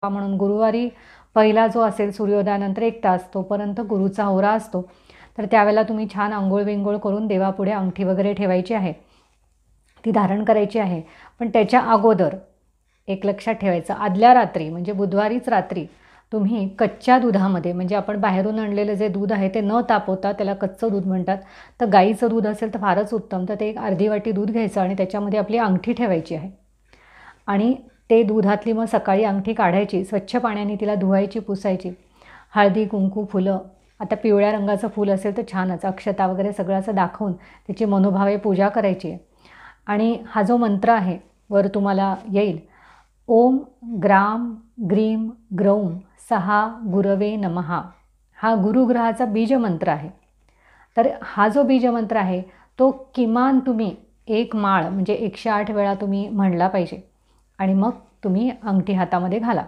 म्हणून गुरुवारी पहिला जो असेल सूर्योदयानंतर 1 तास तोपर्यंत गुरुचा होरा असतो. तर त्यावेळेला तुम्ही छान अंघोळ विंघोळ करून देवापुढे अंगठी वगैरे ठेवायची आहे, ती धारण करायची आहे. पण त्याच्या अगोदर एक लक्षात ठेवायचं, आदल्या रात्री म्हणजे बुधवारीच रात्री तुम्ही कच्च्या दुधामध्ये, म्हणजे आपण बाहेरून आणलेलं जे दूध आहे ते न तापवता, त्याला कच्चं दूध म्हणतात, तर गाईचं दूध असेल तर फारच उत्तम. तर ते एक अर्धी वाटी दूध घ्यायचं आणि त्याच्यामध्ये आपली अंगठी ठेवायची आहे आणि ते दुधातली मग सकाळी अंगठी काढायची, स्वच्छ पाण्याने तिला धुवायची, पुसायची. हळदी कुंकू फुलं, आता पिवळ्या रंगाचं फूल असेल तर छानच, अक्षता वगैरे सगळं असं दाखवून त्याची मनोभावे पूजा करायची आहे. आणि हा जो मंत्र आहे वर तुम्हाला येईल, ओम ग्राम ग्रीम ग्रौम सहा गुरवे नमहा, हा गुरुग्रहाचा बीजमंत्र आहे. तर हा जो बीजमंत्र आहे तो किमान तुम्ही 1 माळ म्हणजे 108 वेळा तुम्ही म्हणला पाहिजे आणि मग तुम्ही अंगठी हातामध्ये घाला.